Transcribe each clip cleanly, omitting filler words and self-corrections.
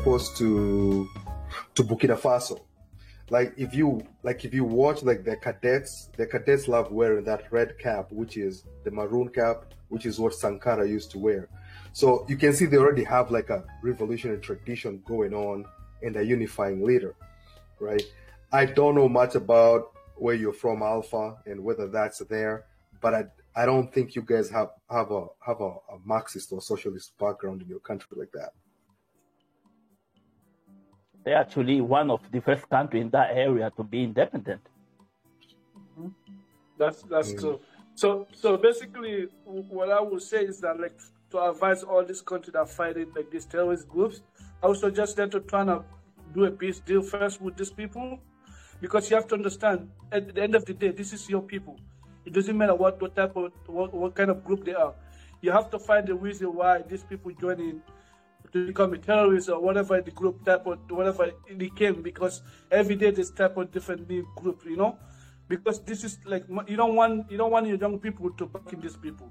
opposed to Burkina Faso. If you watch the cadets love wearing that red cap, which is the maroon cap, which is what Sankara used to wear. So you can see they already have like a revolutionary tradition going on and a unifying leader, right? I don't know much about where you're from, Alpha, and whether that's there, but I don't think you guys have a Marxist or socialist background in your country like that. They're actually one of the first countries in that area to be independent. Mm-hmm. That's true. So basically, what I would say is that, like, to advise all these countries that are fighting like these terrorist groups, I would suggest them to try to do a peace deal first with these people, because you have to understand, at the end of the day, this is your people. It doesn't matter what kind of group they are. You have to find the reason why these people join in to become a terrorist or whatever the group type of whatever it became, because every day there's type of different new group, you know, because this is like you don't want your young people to back in these people.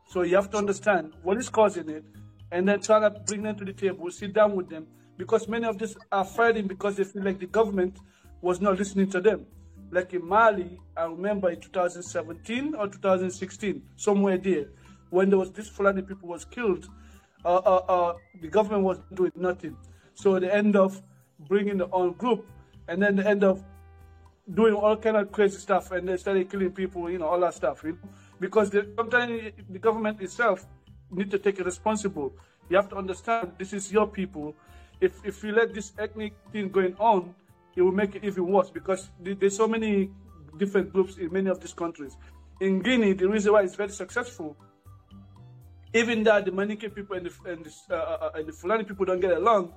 So you have to understand what is causing it, and then try to bring them to the table, sit down with them, because many of these are fighting because they feel like the government was not listening to them. Like in Mali, I remember in 2017 or 2016, somewhere there, when there was this Fulani people was killed, the government was doing nothing. So they end up bringing their own group, and then they end up doing all kind of crazy stuff, and they started killing people, you know, all that stuff, you know? Because sometimes the government itself need to take it responsible. You have to understand this is your people. If you let this ethnic thing going on, it will make it even worse, because there's so many different groups in many of these countries. In Guinea, the reason why it's very successful, even though the Manique people and the Fulani people don't get along,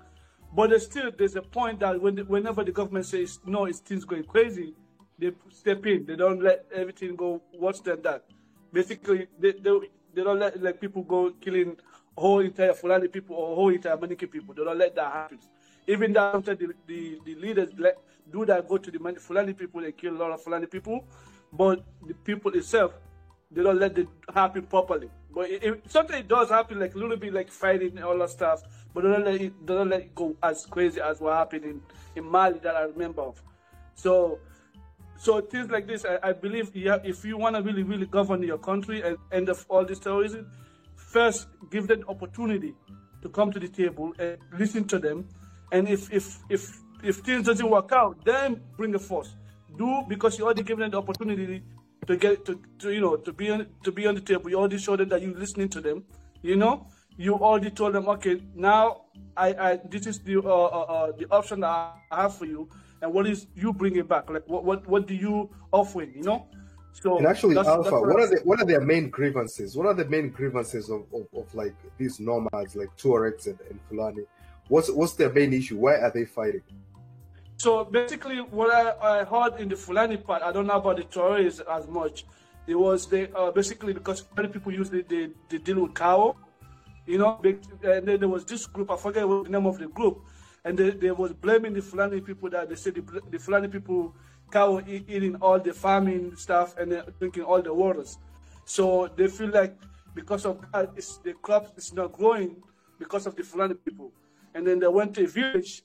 but there's a point that whenever the government says no, it's things going crazy, they step in. They don't let everything go worse than that. Basically, they don't let like people go killing whole entire Fulani people or whole entire Manique people. They don't let that happen. Even though sometimes the leaders do that, go to the Fulani people and kill a lot of Fulani people, but the people itself, they don't let it happen properly. But sometimes it does happen, like a little bit like fighting and all that stuff, but they don't let it go as crazy as what happened in Mali that I remember of. So things like this, I believe if you want to really, really govern your country and end of all this terrorism, first give them opportunity to come to the table and listen to them. And if things doesn't work out, then bring a force. Because you already given them the opportunity to get to be on the table. You already showed them that you're listening to them. You know, you already told them, okay, now this is the option that I have for you, and what is you bringing back? Like what do you offering? You know. So and actually, Alpha, what are their main grievances? What are the main grievances of like these nomads, like Tuaregs and Fulani? What's their main issue? Why are they fighting? So basically, what I heard in the Fulani part, I don't know about the Tuaregs as much. It was basically because many people usually they deal with cow, you know. And then there was this group, I forget what the name of the group, and they was blaming the Fulani people that they said the Fulani people cow eating all the farming stuff and drinking all the waters. So they feel like because of that, the crop is not growing because of the Fulani people. And then they went to a village,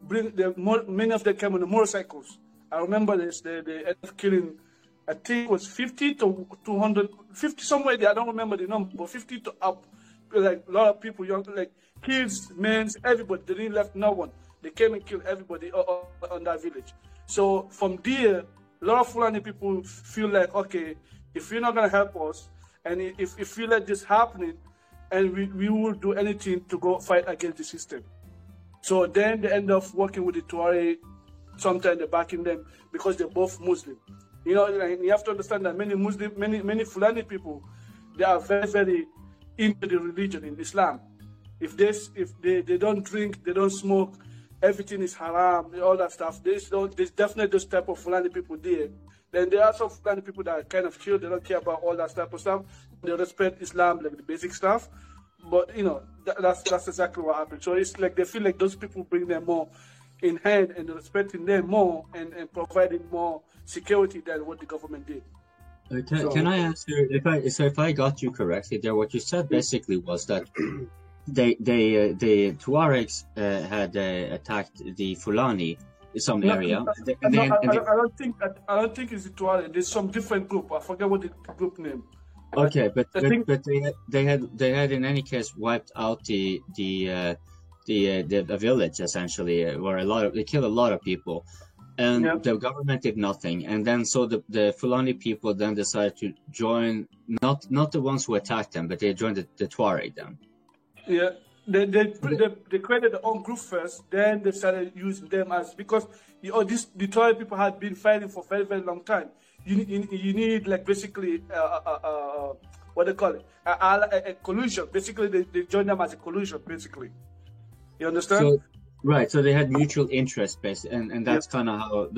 many of them came on the motorcycles. I remember this, they ended up killing, I think it was 50 to 200, 50 somewhere there, I don't remember the number, but 50 to up, like a lot of people, young, like kids, men, everybody, they didn't left no one. They came and killed everybody on that village. So from there, a lot of Fulani people feel like, okay, if you're not going to help us, and if you let this happening, and we will do anything to go fight against the system. So then they end up working with the Tuareg, sometimes they're backing them because they're both Muslim. You know, and you have to understand that many Fulani people, they are very, very into the religion in Islam. If they don't drink, they don't smoke, everything is haram, all that stuff. There's definitely those type of Fulani people there. Then there are some Fulani people that are kind of chill, they don't care about all that type of stuff. They respect Islam, like the basic stuff. But, you know, that's exactly what happened. So it's like they feel like those people bring them more in hand and respecting them more and providing more security than what the government did. Can I answer, if I got you correctly there, what you said basically was that the Tuaregs had attacked the Fulani in some area. I don't think it's the Tuareg. There's some different group. I forget what the group name. Okay, but they had in any case wiped out the village essentially, where they killed a lot of people, and the government did nothing. And then so the Fulani people then decided to join, not the ones who attacked them, but they joined the Tuareg then. Yeah, they created their own group first, then they started using them as, because the Tuareg people had been fighting for a very, very long time. You need like basically what they call it, a collusion. Basically, they joined them as a collusion. Basically, you understand? So, right. So they had mutual interest, and that's kind of how.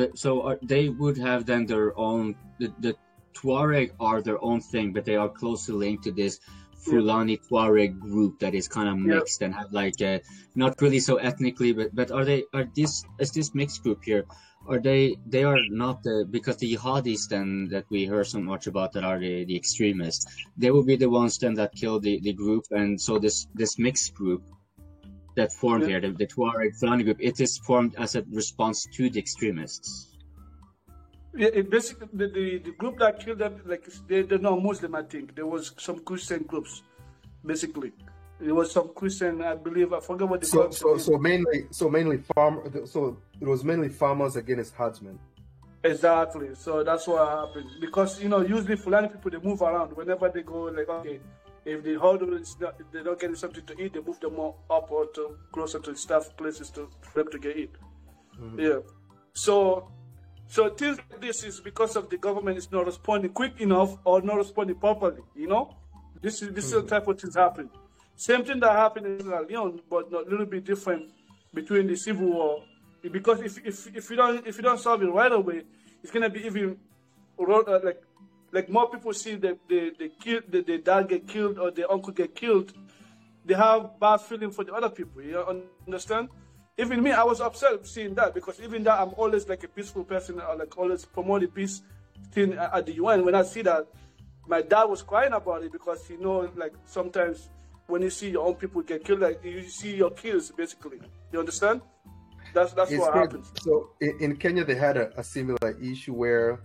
They would have then their own. The Tuareg are their own thing, but they are closely linked to this Fulani Tuareg group that is kind of mixed and have like not really so ethnically, but is this mixed group here? Or they are not because the jihadis then that we heard so much about that are the extremists, they will be the ones then that kill the group, and so this mixed group that formed here, the Tuareg Fulani group, it is formed as a response to the extremists. Yeah, basically the group that killed them, like they're not Muslim, I think. There was some Christian groups, basically. It was some Christian, I believe. I forget what they called. So it was mainly farmers against herdsmen. Exactly. So that's what happened. Because usually Fulani people, they move around whenever they go. Like, okay, if the herd they're not getting something to eat, they move them more up or closer to staff places for them to get eat. Mm-hmm. Yeah. So things like this is because of the government is not responding quick enough or not responding properly. This is the type of things happen. Same thing that happened in Sierra Leone, but a little bit different between the civil war. Because if you don't solve it right away, it's gonna be even like more people see the dad get killed or the uncle get killed. They have bad feeling for the other people. You understand? Even me, I was upset seeing that, because even that I'm always like a peaceful person. I like always promote the peace thing at the UN. When I see that, my dad was crying about it, because like sometimes when you see your own people get killed, like you see your kills, basically. You understand? That's what happens. So in Kenya, they had a similar issue where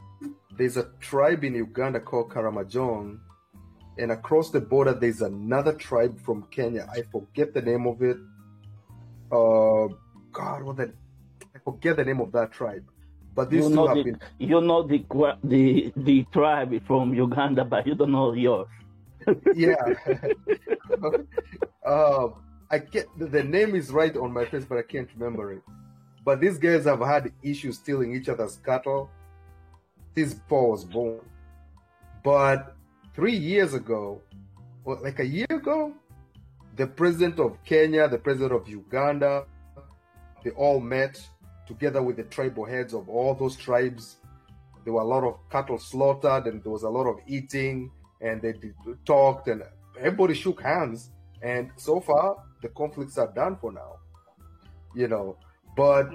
there's a tribe in Uganda called Karamojong, and across the border there's another tribe from Kenya. I forget the name of it. I forget the name of that tribe. But these two have been. You know the tribe from Uganda, but you don't know yours. Yeah. I get the name is right on my face, but I can't remember it. But these guys have had issues stealing each other's cattle since Paul was born. But 3 years ago, or like a year ago, the president of Kenya, the president of Uganda, they all met together with the tribal heads of all those tribes. There were a lot of cattle slaughtered, and there was a lot of eating, and they talked, and everybody shook hands. And so far, the conflicts are done for now, But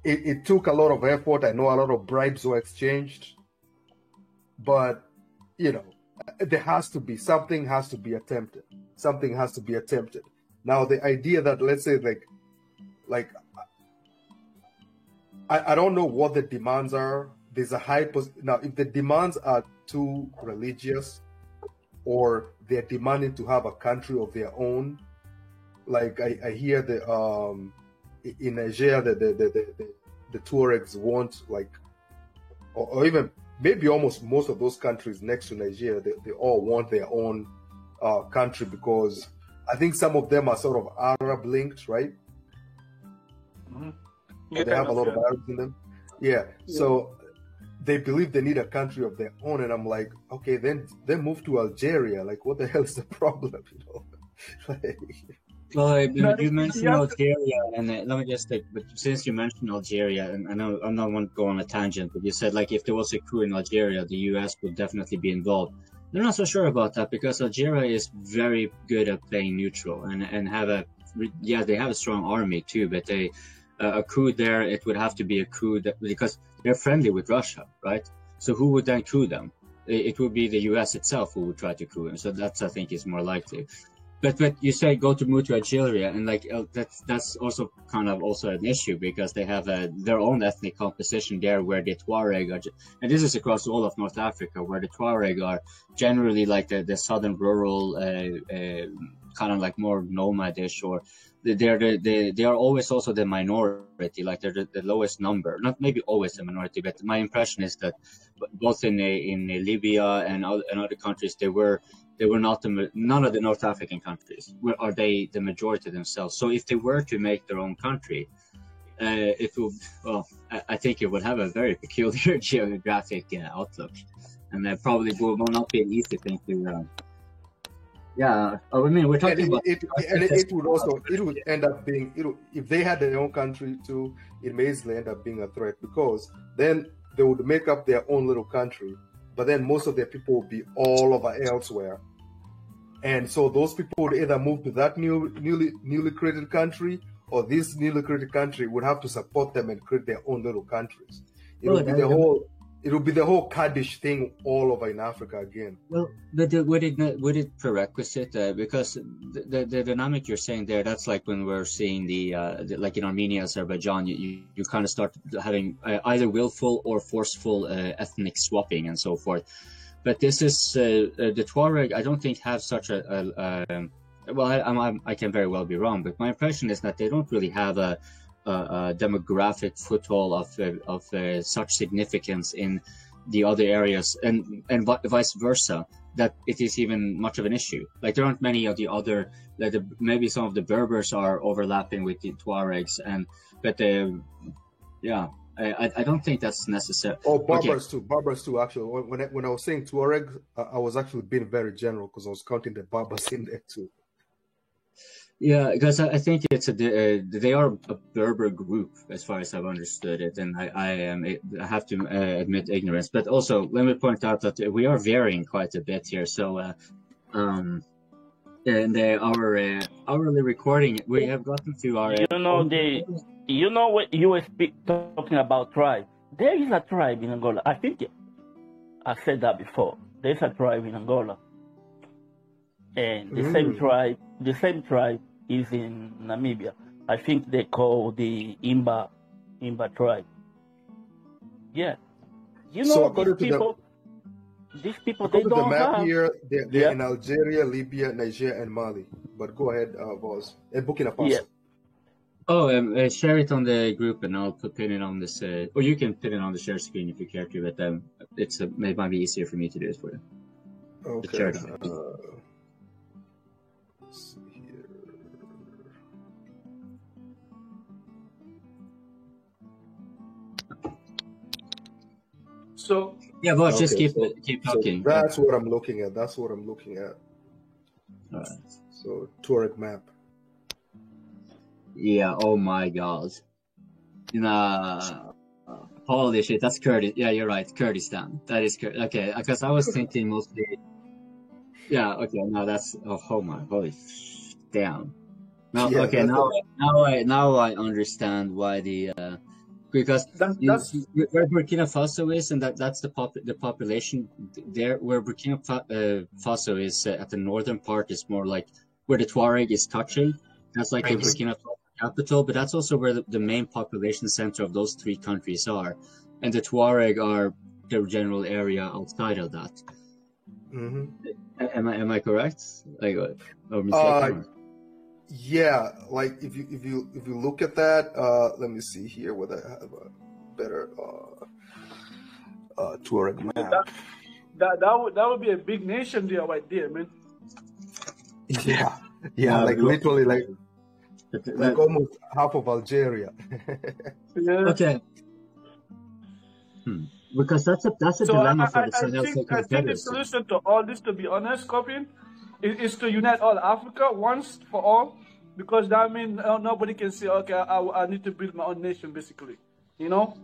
it took a lot of effort. I know a lot of bribes were exchanged, but something has to be attempted. Something has to be attempted. Now, the idea that, let's say, like I don't know what the demands are. There's a now, if the demands are too religious, or they're demanding to have a country of their own, like I hear in Nigeria the Tuaregs want, like, or even maybe almost most of those countries next to Nigeria, they all want their own country, because I think some of them are sort of Arab linked, right? Mm-hmm. Yeah, they have a lot of Arabs in them. Yeah. So they believe they need a country of their own, and I'm like, okay, then move to Algeria. Like, what the hell is the problem? Well, you mentioned Algeria, and let me just take. But since you mentioned Algeria, and I know I'm not want to go on a tangent, but you said, like, if there was a coup in Algeria, the U.S. would definitely be involved. I'm not so sure about that, because Algeria is very good at playing neutral and have they have a strong army too, but a coup there, it would have to be a coup because they're friendly with Russia, right? So who would then coup them? It would be the U.S. itself who would try to coup them. So that's, I think, is more likely. But you say go to move to Algeria, and like that's also kind of also an issue because they have their own ethnic composition there, where the Tuareg are, and this is across all of North Africa, where the Tuareg are generally like the southern rural, kind of like more nomadish, or they are always also the minority, like they're the lowest number, not maybe always the minority, but my impression is that both in Libya and other countries they were not none of the North African countries are they the majority themselves. So if they were to make their own country, it would, well, I think it would have a very peculiar geographic outlook, and that probably will not be an easy thing to. Yeah, I mean we're talking about it would end up being if they had their own country too, it may easily end up being a threat, because then they would make up their own little country, but then most of their people would be all over elsewhere. And so those people would either move to that newly created country, or this newly created country would have to support them and create their own little countries. It would be the whole Kurdish thing all over in Africa again. Well, but would it prerequisite because the dynamic you're saying there, that's like when we're seeing the like in Armenia, Azerbaijan, you kind of start having either willful or forceful ethnic swapping and so forth. But this is the Tuareg. I don't think have such a well. I can very well be wrong, but my impression is that they don't really have a demographic foothold of such significance in the other areas, and vice versa, that it is even much of an issue. Like there aren't many of the other, like maybe some of the Berbers are overlapping with the Tuaregs, but I don't think that's necessary. Oh, Berbers too. Actually, when I was saying Tuareg, I was actually being very general because I was counting the Berbers in there too. Yeah, because I think they are a Berber group as far as I've understood it, and I have to admit ignorance. But also, let me point out that we are varying quite a bit here. So, and our hourly recording, we have gotten to our. You know what you were talking about tribe. There is a tribe in Angola. I think I said that before. There's a tribe in Angola, and the same tribe is in Namibia. I think they call the Imba tribe. Yeah, you know, so these people they don't the map have. Here, they're in Algeria, Libya, Niger, and Mali. But go ahead, Voz. And Burkina Faso. Yeah. Oh, share it on the group, and I'll pin it on this. Or you can pin it on the share screen if you care to. But it might be easier for me to do it for you. Okay. Let's see here. So yeah, but just keep talking. So that's what I'm looking at. All right. So Tuareg map. Yeah. Oh my God. Holy shit. That's Kurdistan. Yeah, you're right. Kurdistan. That is okay. Because I was thinking mostly. Yeah. Okay. Now that's. Oh my. Holy. Damn. Now. Yeah, okay. Now I understand why the. Because where Burkina Faso is, and that's the population there. Where Burkina Faso is at the northern part is more like where the Tuareg is touching. That's like the Burkina Faso capital, but that's also where the main population center of those three countries are, and the Tuareg are the general area outside of that. Mm-hmm. Am I correct? Like, or mistaken? Yeah, like if you look at that, let me see here whether I have a better Tuareg map. That would be a big nation there right there, man. Yeah, like literally like almost half of Algeria. Yeah. Okay. Because that's a dilemma for the Sahel. I think the solution to all this, to be honest, Scorpion, is to unite all Africa once for all, because that means nobody can say, okay, I need to build my own nation, basically. You know?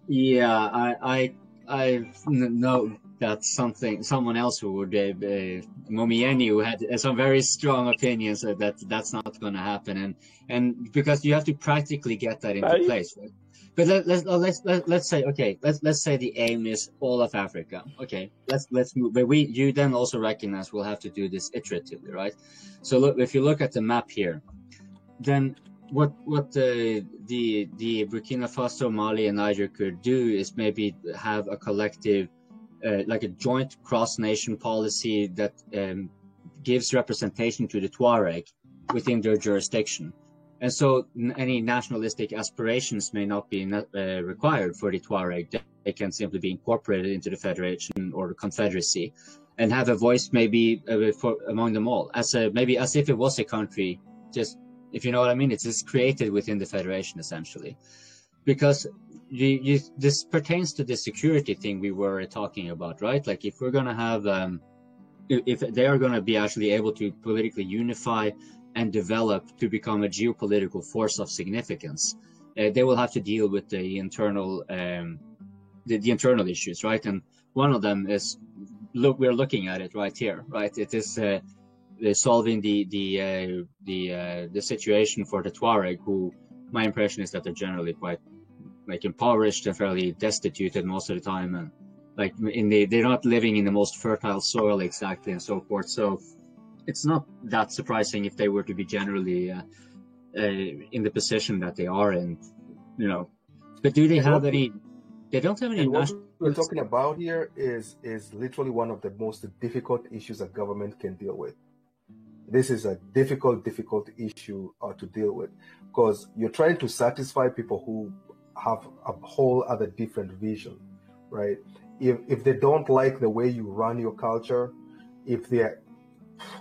Yeah, I know that's someone else who would, Momieni, who had some very strong opinions that's not going to happen, and because you have to practically get that into place, right? But let's say, okay, let's say the aim is all of Africa. Okay, let's move. But you then also recognize we'll have to do this iteratively, right? So look, if you look at the map here, then what the Burkina Faso, Mali, and Niger could do is maybe have a collective, like a joint cross-nation policy that gives representation to the Tuareg within their jurisdiction. And so any nationalistic aspirations may not be required for the Tuareg. They can simply be incorporated into the federation or the confederacy and have a voice maybe among them all, maybe as if it was a country, just, if you know what I mean. It's just created within the federation, essentially. Because this pertains to the security thing we were talking about, right? Like if we're going to have, if they are going to be actually able to politically unify and develop to become a geopolitical force of significance, they will have to deal with the internal internal issues, right? And one of them is, we're looking at it right here, right? It is solving the situation for the Tuareg, who, my impression is that they're generally quite like impoverished and fairly destitute most of the time, and like they're not living in the most fertile soil exactly, and so forth. So it's not that surprising if they were to be generally in the position that they are in, you know. But do they have any? They don't have any. What we're talking about here is literally one of the most difficult issues a government can deal with. This is a difficult issue to deal with, because you're trying to satisfy people who have a whole other different vision, right? If they don't like the way you run your culture, if they're,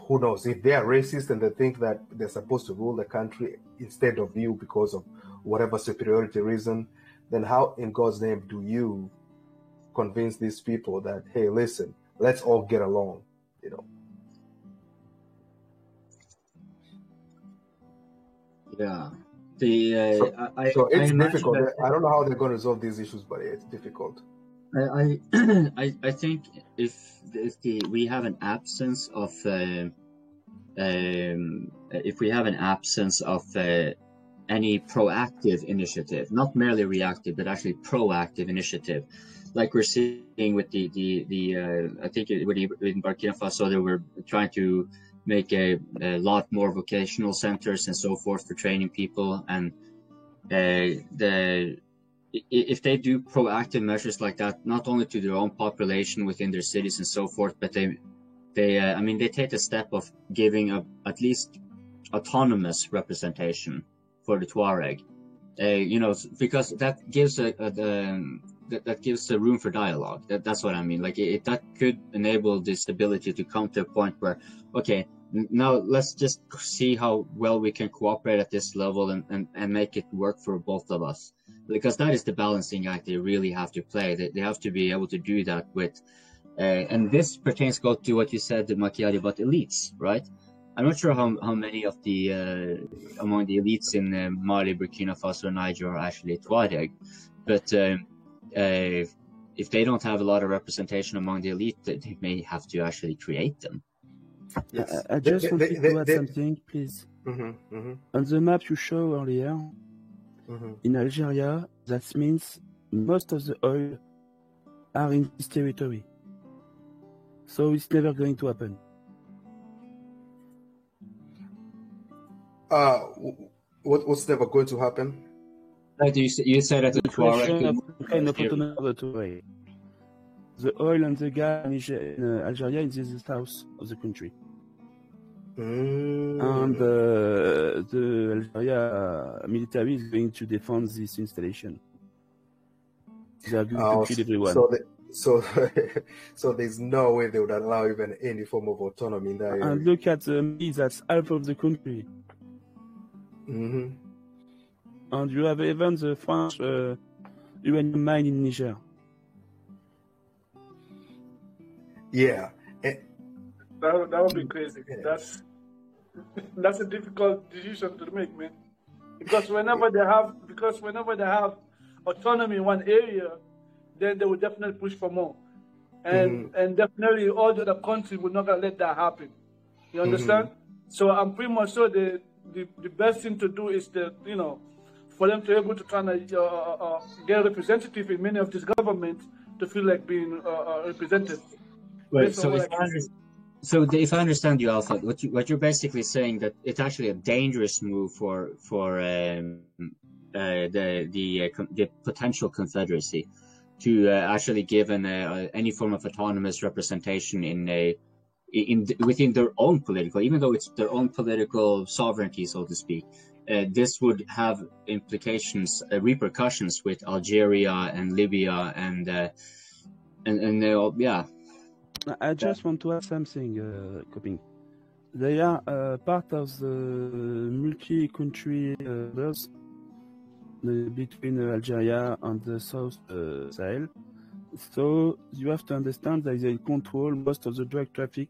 who knows, if they are racist and they think that they're supposed to rule the country instead of you because of whatever superiority reason, then how in God's name do you convince these people that, hey, listen, let's all get along, you know? Yeah. So it's difficult. I don't know how they're going to resolve these issues, but it's difficult. I think if we have an absence of any proactive initiative, not merely reactive, but actually proactive initiative, like we're seeing with the I think in Burkina Faso, they were trying to make a lot more vocational centers and so forth for training people, and if they do proactive measures like that, not only to their own population within their cities and so forth, but they take the step of giving at least autonomous representation for the Tuareg, because that gives that gives a room for dialogue. That's what I mean. Like that could enable this ability to come to a point where, okay, now let's just see how well we can cooperate at this level and make it work for both of us. Because that is the balancing act they really have to play. They have to be able to do that with, and this pertains to what you said, Macchiari, about elites, right? I'm not sure how many of the among the elites in Mali, Burkina Faso, Niger are actually Tuareg, but if they don't have a lot of representation among the elite, they may have to actually create them. Yes. I just wanted to add something, please. On the map you showed earlier, in Algeria, that means most of the oil are in this territory. So it's never going to happen. What's never going to happen? Like you said that the Tuareg kind of autonomy. The oil and the gas in Algeria is in the south of the country. And the Algeria military is going to defend this installation. They are going to kill everyone. So there's no way they would allow even any form of autonomy in that area. And look at me, that's half of the country. And you have even the French uranium mine in Niger. Yeah. That would be crazy. Yeah. That's a difficult decision to make, man. Because whenever they have autonomy in one area, then they will definitely push for more. And definitely all the other countries will not let that happen. You understand? So I'm pretty much sure the best thing to do is to, for them to be able to try to get a representative in many of these governments to feel like being represented. Right. So if I understand you, Alpha, what you're basically saying that it's actually a dangerous move for the potential confederacy to actually give any form of autonomous representation within their own political, even though it's their own political sovereignty, so to speak. This would have repercussions with Algeria and Libya and yeah. I just want to add something, Coping. They are part of the multi-country borders between Algeria and the South Sahel. So you have to understand that they control most of the drug traffic,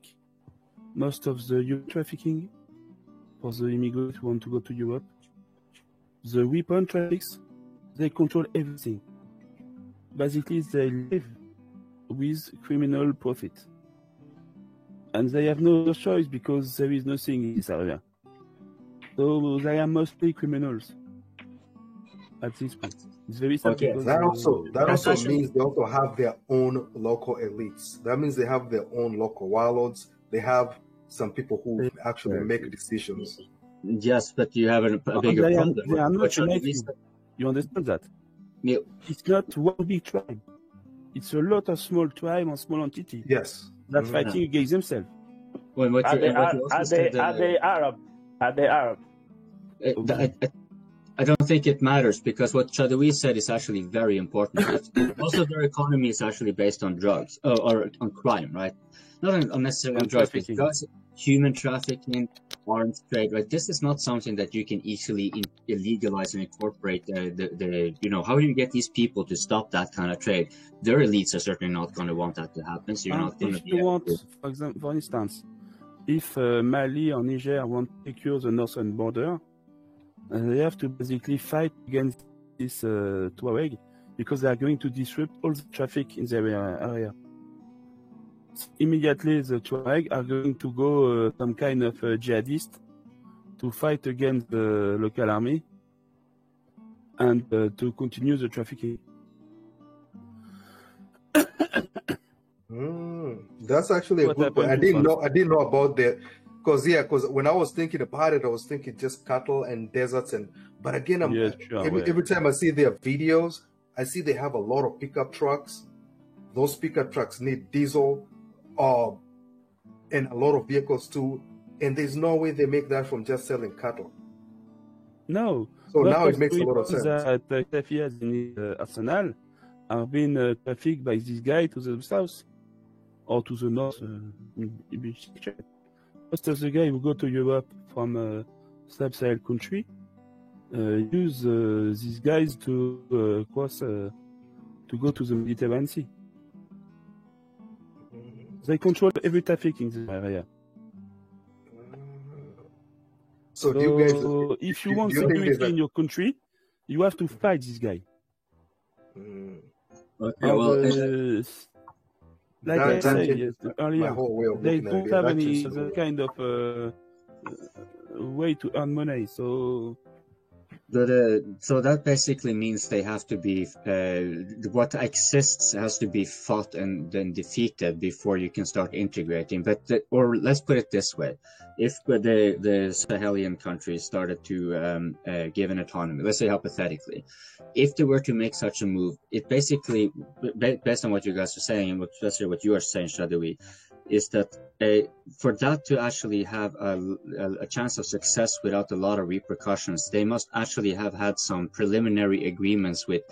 most of the human trafficking for the immigrants who want to go to Europe. The weapon traffics, they control everything. Basically, they live with criminal profit. And they have no choice because there is nothing in this area. So they are mostly criminals at this point. It's very sad. Okay. That also means they also have their own local elites. That means they have their own local warlords. They have some people who actually make decisions. Yes, but you have a bigger problem. They are not united. You understand that? Yeah. It's not one big tribe. It's a lot of small tribes and small entities. Yes. That's fighting against themselves. Are they Arab? Are they Arab? I don't think it matters because what Chadawi said is actually very important. Most of their economy is actually based on drugs or on crime, right? Not necessarily on drugs, but drugs, human trafficking, arms trade, right? This is not something that you can easily illegalize and incorporate. How do you get these people to stop that kind of trade? Their elites are certainly not going to want that to happen. So you're not going to be able to. For instance, if Mali or Niger want to secure the northern border, they have to basically fight against this Tuareg because they are going to disrupt all the traffic in their area. Immediately, the Tuareg are going to go some kind of jihadist to fight against the local army and to continue the trafficking. That's actually a good point. I didn't know about that. Because when I was thinking about it, I was thinking just cattle and deserts, but again, every time I see their videos, I see they have a lot of pickup trucks. Those pickup trucks need diesel, and a lot of vehicles too. And there's no way they make that from just selling cattle. No. So now it makes a lot of sense. That Tafias in Arsenal are being trafficked by this guy to the south or to the north. Most of the guys who go to Europe from sub-Sahel country use these guys to cross to go to the Mediterranean Sea. They control every traffic in the area. So do you guys, if you want security in your country, you have to fight this guy. Okay, well, like I said earlier, they don't have any other kind of way to earn money. So that basically means they have to be what exists has to be fought and then defeated before you can start integrating. Or let's put it this way: if the Sahelian countries started to give an autonomy, let's say hypothetically, if they were to make such a move, it basically, based on what you guys are saying and especially what you are saying, Chadawi, is that for that to actually have a chance of success without a lot of repercussions, they must actually have had some preliminary agreements with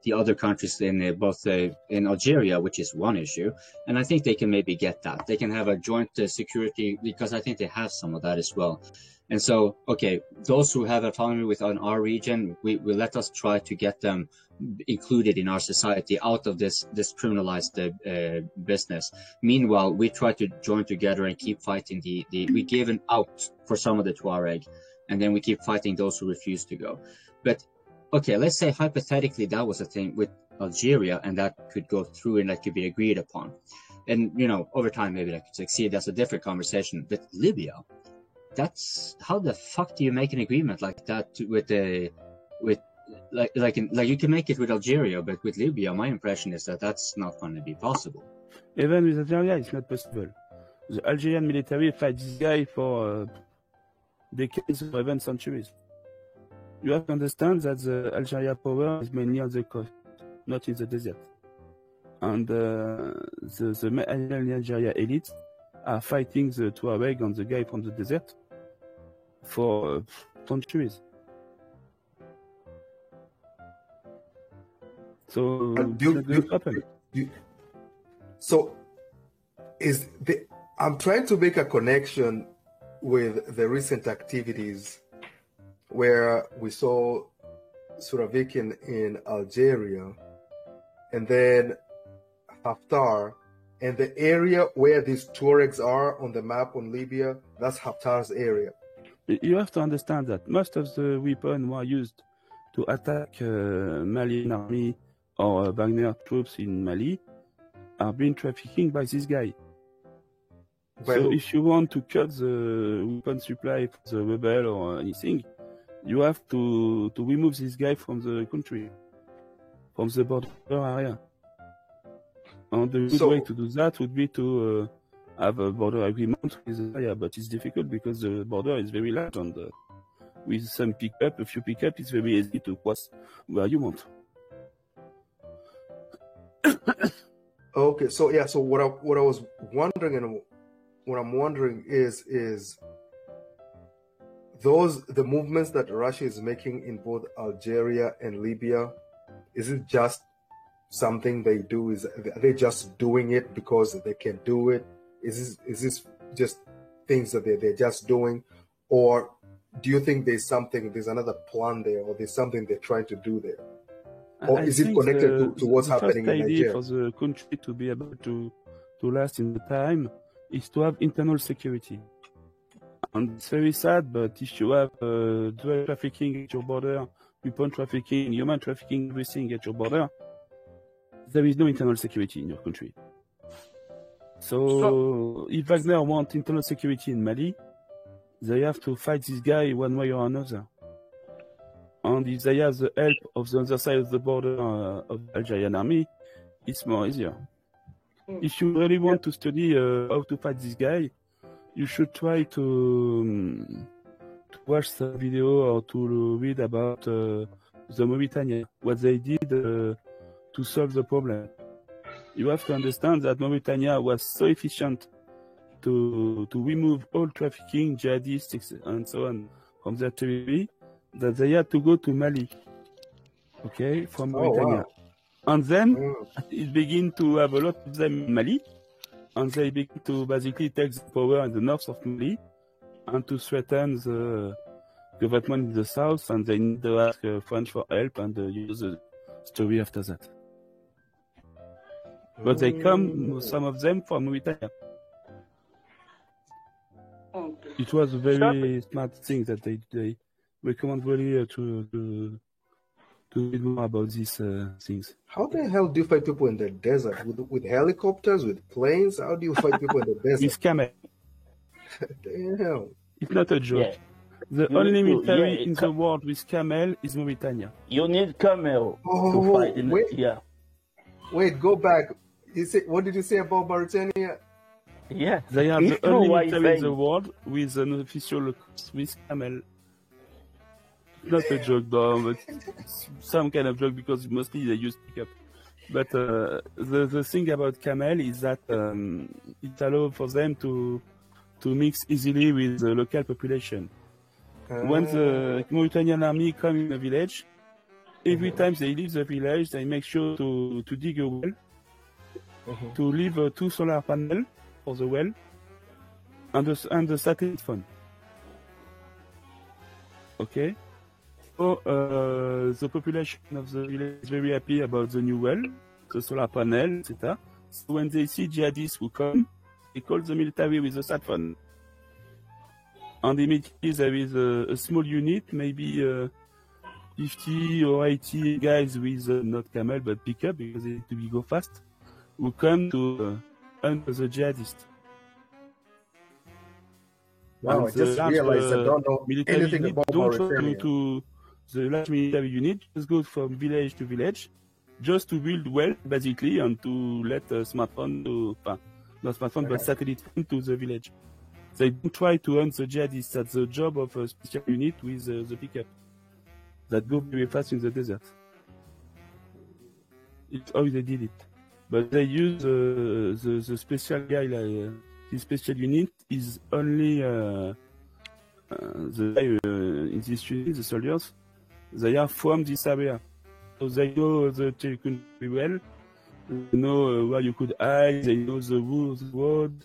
the other countries in in Algeria, which is one issue, and I think they can maybe get that. They can have a joint security, because I think they have some of that as well. And so, okay, those who have autonomy within our region, we let us try to get them included in our society out of this criminalized business. Meanwhile, we try to join together and keep fighting we give an out for some of the Tuareg, and then we keep fighting those who refuse to go. But okay, let's say hypothetically that was a thing with Algeria, and that could go through and that could be agreed upon. And, over time, maybe that could succeed. That's a different conversation. But Libya, how the fuck do you make an agreement like that with with like you can make it with Algeria, but with Libya, my impression is that that's not going to be possible. Even with Algeria, it's not possible. The Algerian military fight this guy for decades or even centuries. You have to understand that the Algeria power is mainly on the coast, not in the desert. And the Algeria elite are fighting the Tuareg and the guy from the desert for centuries. So I'm trying to make a connection with the recent activities where we saw Surovikin in Algeria, and then Haftar, and the area where these Tuaregs are on the map on Libya, that's Haftar's area. You have to understand that most of the weapons were used to attack Malian army or Wagner troops in Mali are being trafficking by this guy. Well, so if you want to cut the weapon supply for the rebel or anything, you have to remove this guy from the country, from the border area. And the good way to do that would be to have a border agreement with the area, but it's difficult because the border is very large, and with some pickup, a few pickup, it's very easy to cross where you want. Okay, so yeah, so what I was wondering, and what I'm wondering is the movements that Russia is making in both Algeria and Libya, is it just something they do? Are they just doing it because they can do it? Is this just things that they're just doing, or do you think there's another plan there, or there's something they're trying to do there? Or is it connected to what's happening in Nigeria? The first idea for the country to be able to last in the time is to have internal security. And it's very sad, but if you have drug trafficking at your border, weapon trafficking, human trafficking, everything at your border, there is no internal security in your country. So if Wagner wants internal security in Mali, they have to fight this guy one way or another. And if they have the help of the other side of the border of the Algerian army, it's more easier. If you really want to study how to fight this guy, you should try to watch the video or to read about the Mauritania, what they did to solve the problem. You have to understand that Mauritania was so efficient to remove all trafficking, jihadists, and so on from their territory, that they had to go to Mali, okay, from Mauritania. Wow. And then it began to have a lot of them in Mali, and they begin to basically take the power in the north of Mali and to threaten the government in the south, and they need to ask French for help, and use the story after that. But they come, some of them, from Mauritania. Okay. It was a very smart thing that they recommend really to read more about these things. How the hell do you fight people in the desert? With helicopters, with planes? How do you fight people in the desert? With camel. Damn. It's not a joke. Yeah. The only military in the world with camel is Mauritania. You need camel to fight in Wait, go back. What did you say about Mauritania? Yeah, they are the only military in the world with an official Swiss camel. Not a joke, though, but some kind of joke because mostly they use pickup. But the thing about camel is that it allows for them to mix easily with the local population. When the Mauritanian army come in a village, every time they leave the village, they make sure to dig a well, to leave 2 solar panels for the well, and the satellite phone. Okay? So the population of the village is very happy about the new well, the solar panel, etc. So when they see jihadists who come, they call the military with the sat phone. And immediately there is a small unit, maybe 50 or 80 guys with not camel but pickup because they need to go fast, who come to hunt the jihadists. Wow, I just realized I don't know anything about Mauritania. the large military unit just goes from village to village, just to build wealth, basically, and to let smartphone to, not smartphone, but satellite phone to the village. They don't try to hunt the jihadists. That's the job of a special unit with the pickup that go very fast in the desert. It's how they did it. But they use the special guy, the special unit is only the guy in this unit, the soldiers, they are from this area. So they know the territory very well, they know where you could hide, they know the rules, road,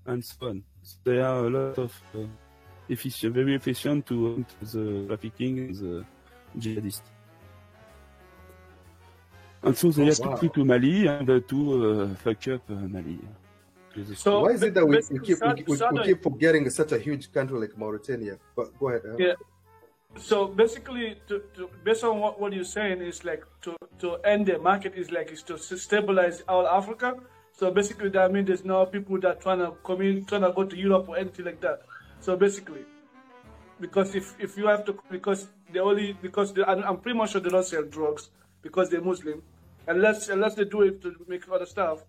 and so on. So there are a lot of very efficient to hunt the trafficking and the jihadists. And so they have to go to Mali and to fuck up Mali. So why is it that we keep forgetting such a huge country like Mauritania? But go ahead. Yeah. So basically, based on what you're saying, is like to end the market is to stabilize all Africa. So basically, that means there's no people that trying to go to Europe or anything like that. So basically, because if you have to, I'm pretty much sure they don't sell drugs because they're Muslim, unless they do it to make other stuff.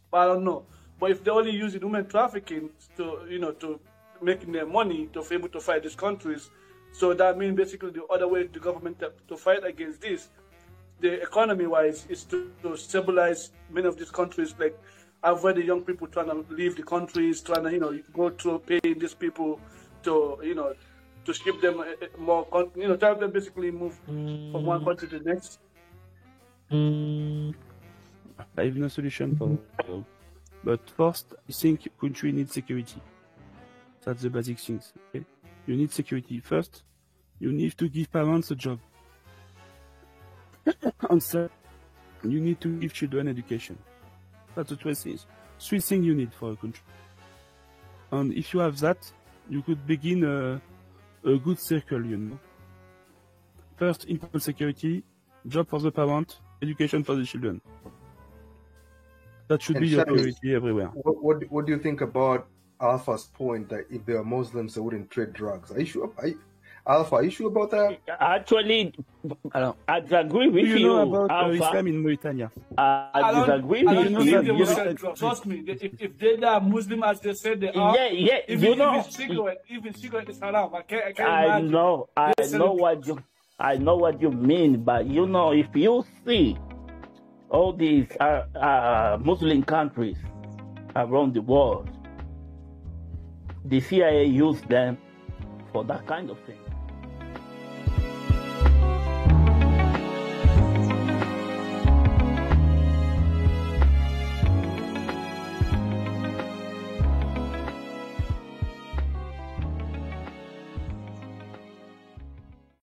But I don't know. But if they're only using human trafficking to making their money to be able to fight these countries, so that means basically the other way the government to fight against this, the economy-wise, is to stabilize many of these countries. Like I've read the young people trying to leave the countries, trying to go through paying these people to to ship them more, to help them basically move from one country to the next. I have no solution for that. But first, I think country needs security. That's the basic things. Okay? You need security. First, you need to give parents a job. And second, you need to give children education. That's the three things you need for a country. And if you have that, you could begin a good circle, First, internal security, job for the parent, education for the children. That should be your priority everywhere. What do you think about Alpha's point that if they are Muslims, they wouldn't trade drugs? Are you sure? Alpha, are you sure about that? Actually, I disagree with you. You know about Islam in Mauritania? I disagree with you. Trust me, if they are Muslim as they said they are, even cigarette is haram. I can't imagine. I know what you mean, but if you see all these Muslim countries around the world, the CIA used them for that kind of thing.